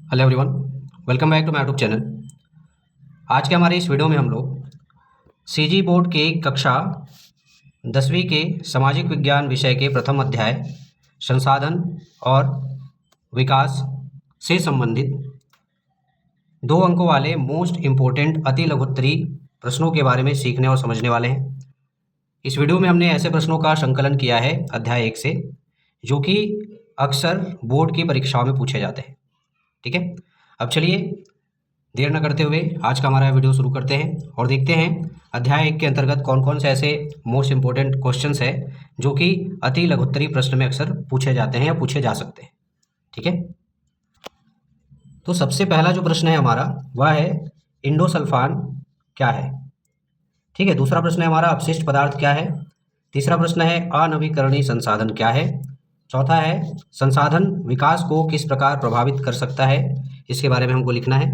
Hello everyone, welcome back to my YouTube channel. आज के हमारे इस वीडियो में हम लोग सीजी बोर्ड के कक्षा 10वीं के सामाजिक विज्ञान विषय के प्रथम अध्याय संसाधन और विकास से संबंधित 2 अंकों वाले मोस्ट इम्पोर्टेंट अति लघुत्तरी प्रश्नों के बारे में सीखने और समझने वाले हैं। इस वीडियो में हमने ऐसे प्रश्नों का संकलन किया है अध्याय 1 से, जो कि अक्सर बोर्ड की परीक्षाओं में पूछे जाते हैं। ठीक है, अब चलिए देर न करते हुए आज का हमारा वीडियो शुरू करते हैं और देखते हैं अध्याय 1 के अंतर्गत कौन कौन से ऐसे मोस्ट इंपोर्टेंट क्वेश्चंस है जो कि अति लघुत्तरी प्रश्न में अक्सर पूछे जाते हैं या पूछे जा सकते हैं। ठीक है, तो सबसे पहला जो प्रश्न है हमारा वह है इंडोसल्फान क्या है। ठीक है, दूसरा प्रश्न है हमारा अपशिष्ट पदार्थ क्या है। तीसरा प्रश्न है अनवीकरणीय संसाधन क्या है। चौथा है संसाधन विकास को किस प्रकार प्रभावित कर सकता है, इसके बारे में हमको लिखना है।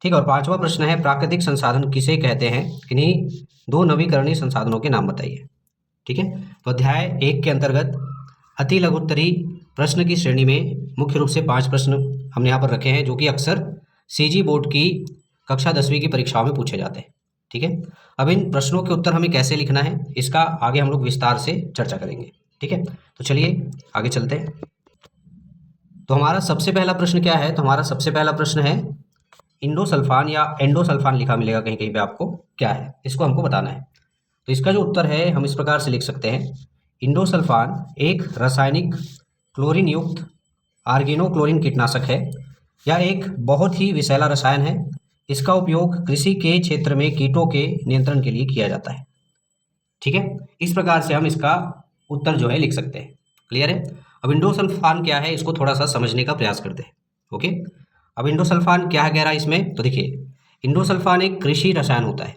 ठीक है, और पांचवा प्रश्न है प्राकृतिक संसाधन किसे कहते हैं, किन्हीं 2 नवीकरणीय संसाधनों के नाम बताइए। ठीक है, तो अध्याय 1 के अंतर्गत अति लघुत्तरी प्रश्न की श्रेणी में मुख्य रूप से 5 प्रश्न हमने यहाँ पर रखे हैं जो कि अक्सर सीजी बोर्ड की कक्षा 10वीं की परीक्षाओं में पूछे जाते हैं। ठीक है, अब इन प्रश्नों के उत्तर हमें कैसे लिखना है इसका आगे हम लोग विस्तार से चर्चा करेंगे। ठीक है, तो चलिए आगे चलते हैं। तो हमारा सबसे पहला प्रश्न क्या है, तो हमारा सबसे पहला प्रश्न है इंडोसल्फान या एंडोसल्फान लिखा मिलेगा कहीं कहीं पे आपको, क्या है इसको हमको बताना है। तो इसका जो उत्तर है हम इस प्रकार से लिख सकते हैं, इंडोसल्फान एक रासायनिक क्लोरीन युक्त आर्गेनोक्लोरीन कीटनाशक है। यह एक बहुत ही विषैला रसायन है। इसका उपयोग कृषि के क्षेत्र में कीटों के नियंत्रण के लिए किया जाता है। ठीक है, इस प्रकार से हम इसका उत्तर जो है लिख सकते हैं। क्लियर है। अब इंडोसल्फान क्या है इसको थोड़ा सा समझने का प्रयास करते हैं। ओके, अब इंडोसल्फान क्या कह रहा है इसमें, तो देखिए इंडोसल्फान एक कृषि रसायन होता है।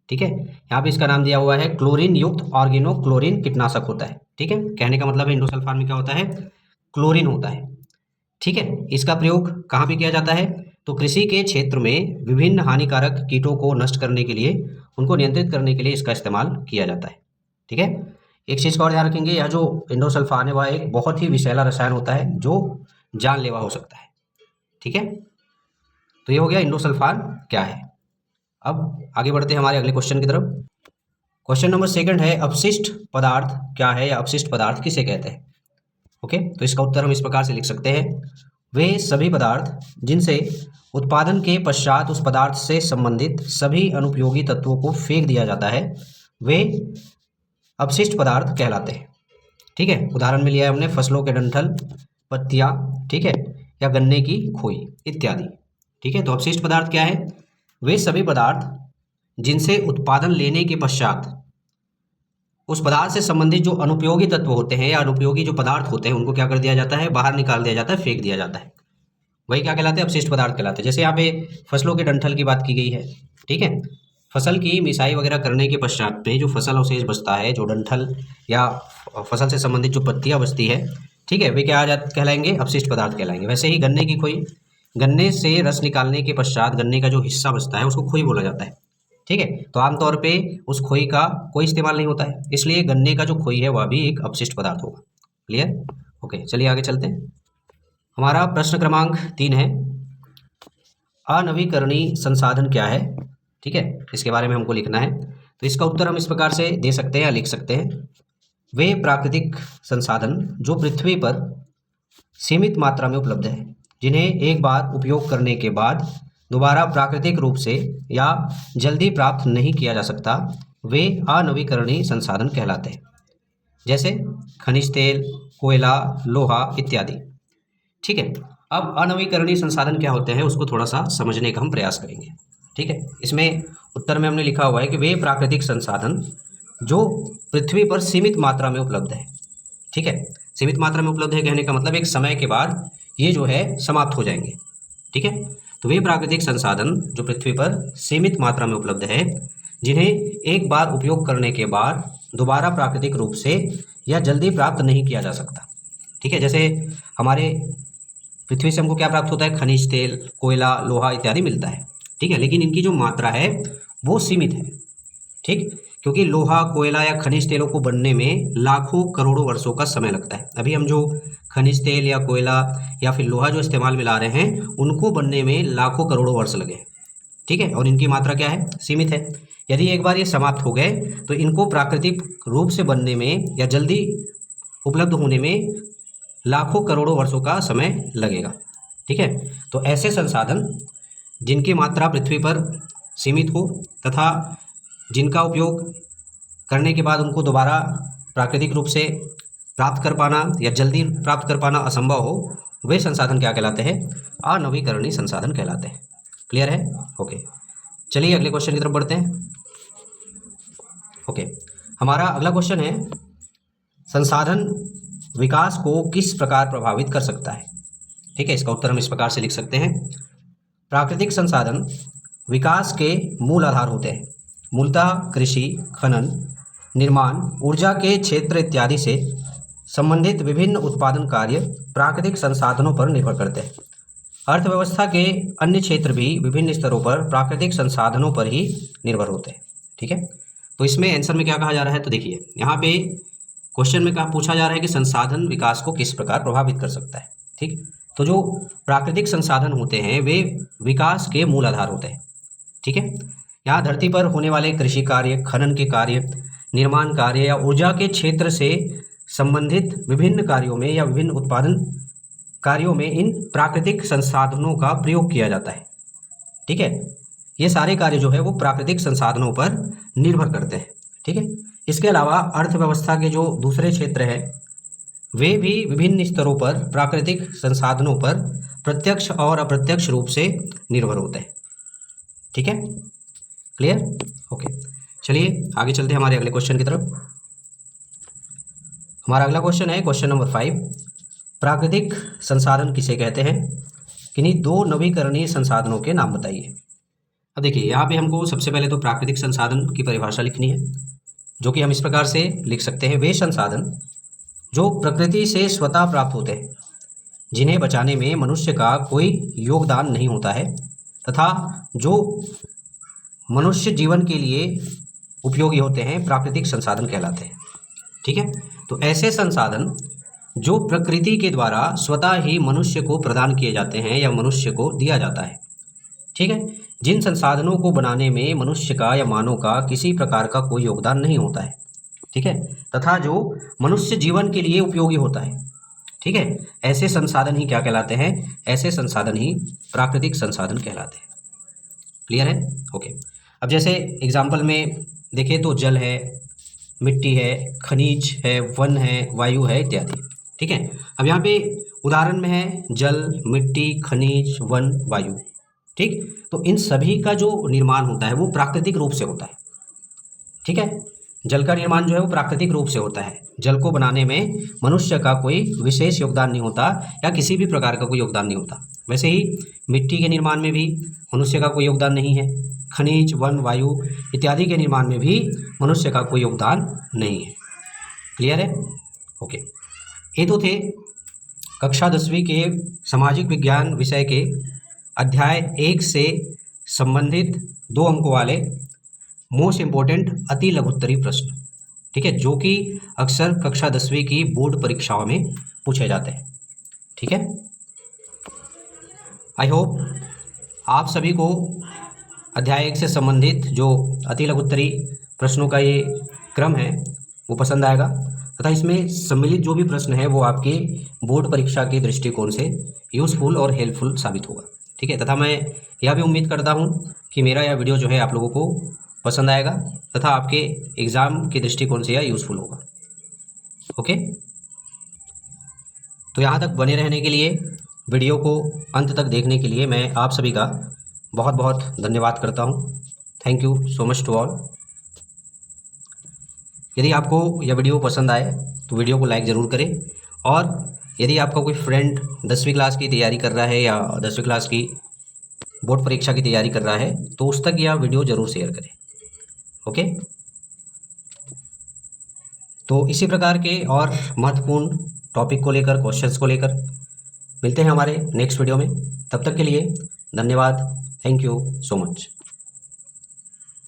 ठीक है, यहाँ पे इसका नाम दिया हुआ है क्लोरीन युक्त ऑर्गेनोक्लोरीन कीटनाशक होता है। ठीक है, कहने का मतलब है इंडोसल्फान में क्या होता है, क्लोरीन होता है। ठीक है, इसका प्रयोग कहाँ पे किया जाता है, तो कृषि के क्षेत्र में विभिन्न हानिकारक कीटों को नष्ट करने के लिए, उनको नियंत्रित करने के लिए इसका इस्तेमाल किया जाता है। ठीक है, एक चीज़ का और ध्यान रखेंगे, यह जो इंडोसल्फान है वह एक बहुत ही विषैला रसायन होता है जो जानलेवा हो सकता है। ठीक है, तो ये हो गया इंडोसल्फान क्या है। अब आगे बढ़ते हैं हमारे अगले क्वेश्चन की तरफ। क्वेश्चन नंबर 2 है अपशिष्ट पदार्थ क्या है या अपशिष्ट पदार्थ किसे कहते हैं। ओके, तो इसका उत्तर हम इस प्रकार से लिख सकते हैं, वे सभी पदार्थ जिनसे उत्पादन के पश्चात उस पदार्थ से संबंधित सभी अनुपयोगी तत्वों को फेंक दिया जाता है, वे अपशिष्ट पदार्थ कहलाते हैं। ठीक है, उदाहरण में लिया है हमने फसलों के डंठल, पत्तियां, ठीक है, या गन्ने की खोई इत्यादि। ठीक है, तो अपशिष्ट पदार्थ क्या है, वे सभी पदार्थ जिनसे उत्पादन लेने के पश्चात उस पदार्थ से संबंधित जो अनुपयोगी तत्व होते हैं या अनुपयोगी जो पदार्थ होते हैं उनको क्या कर दिया जाता है, बाहर निकाल दिया जाता है, फेंक दिया जाता है, वही क्या कहलाते हैं, अपशिष्ट पदार्थ कहलाते हैं। जैसे यहाँ पे फसलों के डंठल की बात की गई है। ठीक है, फसल की मिसाई वगैरह करने के पश्चात में जो फसल अवशेष बचता है, जो डंठल या फसल से संबंधित जो पत्तियां बचती है, ठीक है, वे क्या कहलाएंगे, अपशिष्ट पदार्थ कहलाएंगे। वैसे ही गन्ने की खोई, गन्ने से रस निकालने के पश्चात गन्ने का जो हिस्सा बचता है उसको खोई बोला जाता है। ठीक है, तो आमतौर पे उस खोई का कोई इस्तेमाल नहीं होता है, इसलिए गन्ने का जो खोई है वह भी एक अपशिष्ट पदार्थ होगा। क्लियर। ओके, चलिए आगे चलते हैं। हमारा प्रश्न क्रमांक 3 है अनवीकरणीय संसाधन क्या है। ठीक है, इसके बारे में हमको लिखना है। तो इसका उत्तर हम इस प्रकार से दे सकते हैं या लिख सकते हैं, वे प्राकृतिक संसाधन जो पृथ्वी पर सीमित मात्रा में उपलब्ध है, जिन्हें एक बार उपयोग करने के बाद दोबारा प्राकृतिक रूप से या जल्दी प्राप्त नहीं किया जा सकता, वे अनवीकरणीय संसाधन कहलाते हैं। जैसे खनिज तेल, कोयला, लोहा इत्यादि। ठीक है, अब अनवीकरणीय संसाधन क्या होते हैं उसको थोड़ा सा समझने का हम प्रयास करेंगे। ठीक है, इसमें उत्तर में हमने लिखा हुआ है कि वे प्राकृतिक संसाधन जो पृथ्वी पर सीमित मात्रा में उपलब्ध है। ठीक है, सीमित मात्रा में उपलब्ध है कहने का मतलब एक समय के बाद ये जो है समाप्त हो जाएंगे। ठीक है, तो वे प्राकृतिक संसाधन जो पृथ्वी पर सीमित मात्रा में उपलब्ध है, जिन्हें एक बार उपयोग करने के बाद दोबारा प्राकृतिक रूप से या जल्दी प्राप्त नहीं किया जा सकता। ठीक है, जैसे हमारे पृथ्वी से हमको क्या प्राप्त होता है, खनिज तेल, कोयला, लोहा इत्यादि मिलता है। ठीक है, लेकिन इनकी जो मात्रा है वो सीमित है। ठीक, क्योंकि लोहा, कोयला या खनिज तेलों को बनने में लाखों करोड़ों वर्षों का समय लगता है। अभी हम जो खनिज तेल या कोयला या फिर लोहा जो इस्तेमाल में ला रहे हैं, उनको बनने में लाखों करोड़ों वर्ष लगे, ठीक है, और इनकी मात्रा क्या है, सीमित है। यदि एक बार ये समाप्त हो गए तो इनको प्राकृतिक रूप से बनने में या जल्दी उपलब्ध होने में लाखों करोड़ों वर्षों का समय लगेगा, ठीक है। तो ऐसे संसाधन जिनकी मात्रा पृथ्वी पर सीमित हो तथा जिनका उपयोग करने के बाद उनको दोबारा प्राकृतिक रूप से प्राप्त कर पाना या जल्दी प्राप्त कर पाना असंभव हो, वे संसाधन क्या कहलाते हैं, अनवीकरणीय संसाधन कहलाते हैं। क्लियर है? ओके, चलिए अगले क्वेश्चन की तरफ बढ़ते हैं। ओके, हमारा अगला क्वेश्चन है, संसाधन विकास को किस प्रकार प्रभावित कर सकता है। ठीक है, इसका उत्तर हम इस प्रकार से लिख सकते हैं, प्राकृतिक संसाधन विकास के मूल आधार होते हैं। मूलतः कृषि, खनन, निर्माण, ऊर्जा के क्षेत्र इत्यादि से संबंधित विभिन्न उत्पादन कार्य प्राकृतिक संसाधनों पर निर्भर करते हैं। अर्थव्यवस्था के अन्य क्षेत्र भी विभिन्न स्तरों पर प्राकृतिक संसाधनों पर ही निर्भर होते हैं। ठीक है, तो इसमें आंसर में क्या कहा जा रहा है, तो देखिए यहाँ पे क्वेश्चन में कहा पूछा जा रहा है कि संसाधन विकास को किस प्रकार प्रभावित कर सकता है। ठीक, तो जो प्राकृतिक संसाधन होते हैं वे विकास के मूल आधार होते हैं। ठीक है, यहाँ धरती पर होने वाले कृषि कार्य, खनन के कार्य, निर्माण कार्य या ऊर्जा के क्षेत्र से संबंधित विभिन्न कार्यों में या विभिन्न उत्पादन कार्यों में इन प्राकृतिक संसाधनों का प्रयोग किया जाता है। ठीक है, ये सारे कार्य जो है वो प्राकृतिक संसाधनों पर निर्भर करते हैं। ठीक है, इसके अलावा अर्थव्यवस्था के जो दूसरे क्षेत्र हैं वे भी विभिन्न स्तरों पर प्राकृतिक संसाधनों पर प्रत्यक्ष और अप्रत्यक्ष रूप से निर्भर होते हैं। ठीक है, क्लियर? ओके, चलिए आगे चलते हैं हमारे अगले क्वेश्चन की तरफ। हमारा अगला क्वेश्चन है क्वेश्चन नंबर 5, प्राकृतिक संसाधन किसे कहते हैं, किन्हीं दो नवीकरणीय संसाधनों के नाम बताइए। अब देखिए यहाँ पे हमको सबसे पहले तो प्राकृतिक संसाधन की परिभाषा लिखनी है, जो कि हम इस प्रकार से लिख सकते हैं, वे संसाधन जो प्रकृति से स्वतः प्राप्त होते हैं, जिन्हें बचाने में मनुष्य का कोई योगदान नहीं होता है तथा जो मनुष्य जीवन के लिए उपयोगी होते हैं, प्राकृतिक संसाधन कहलाते हैं। ठीक है, तो ऐसे संसाधन जो प्रकृति के द्वारा स्वतः ही मनुष्य को प्रदान किए जाते हैं या मनुष्य को दिया जाता है। ठीक है, जिन संसाधनों को बनाने में मनुष्य का या मानव का किसी प्रकार का कोई योगदान नहीं होता है। ठीक है, तथा जो मनुष्य जीवन के लिए उपयोगी होता है। ठीक है, ऐसे संसाधन ही क्या कहलाते हैं, ऐसे संसाधन ही प्राकृतिक संसाधन कहलाते हैं। क्लियर है? ओके, अब जैसे एग्जाम्पल में देखें तो जल है, मिट्टी है, खनिज है, वन है, वायु है इत्यादि। ठीक है, अब यहाँ पे उदाहरण में है जल, मिट्टी, खनिज, वन, वायु। ठीक, तो इन सभी का जो निर्माण होता है वो प्राकृतिक रूप से होता है। ठीक है, जल का निर्माण जो है वो प्राकृतिक रूप से होता है। जल को बनाने में मनुष्य का कोई विशेष योगदान नहीं होता या किसी भी प्रकार का कोई योगदान नहीं होता। वैसे ही मिट्टी के निर्माण में भी मनुष्य का कोई योगदान नहीं है। खनिज, वन, वायु इत्यादि के निर्माण में भी मनुष्य का कोई योगदान नहीं है। क्लियर है? ओके, ये तो थे कक्षा 10वीं के सामाजिक विज्ञान विषय के अध्याय 1 से संबंधित 2 अंकों वाले मोस्ट इम्पोर्टेंट अति लघुत्तरी प्रश्न। ठीक है, जो कि अक्सर कक्षा 10वीं की बोर्ड परीक्षाओं में पूछे जाते हैं। ठीक है, आई होप आप सभी को अध्याय 1 से संबंधित जो अति लघुत्तरी प्रश्नों का ये क्रम है वो पसंद आएगा तथा इसमें सम्मिलित जो भी प्रश्न है वो आपके बोर्ड परीक्षा के दृष्टिकोण से यूज़फुल और हेल्पफुल साबित होगा। ठीक है, तथा मैं यह भी उम्मीद करता हूँ कि मेरा यह वीडियो जो है आप लोगों को पसंद आएगा तथा आपके एग्ज़ाम के दृष्टिकोण से यह यूज़फुल होगा। ओके, तो यहाँ तक बने रहने के लिए, वीडियो को अंत तक देखने के लिए मैं आप सभी का बहुत बहुत धन्यवाद करता हूँ। Thank you so much to all. यदि आपको यह वीडियो पसंद आए तो वीडियो को लाइक ज़रूर करें, और यदि आपका कोई फ्रेंड 10वीं क्लास की तैयारी कर रहा है या 10वीं क्लास की बोर्ड परीक्षा की तैयारी कर रहा है तो उस तक यह वीडियो ज़रूर शेयर करें। ओके, तो इसी प्रकार के और महत्वपूर्ण टॉपिक को लेकर, क्वेश्चंस को लेकर मिलते हैं हमारे नेक्स्ट वीडियो में। तब तक के लिए धन्यवाद। Thank you so much.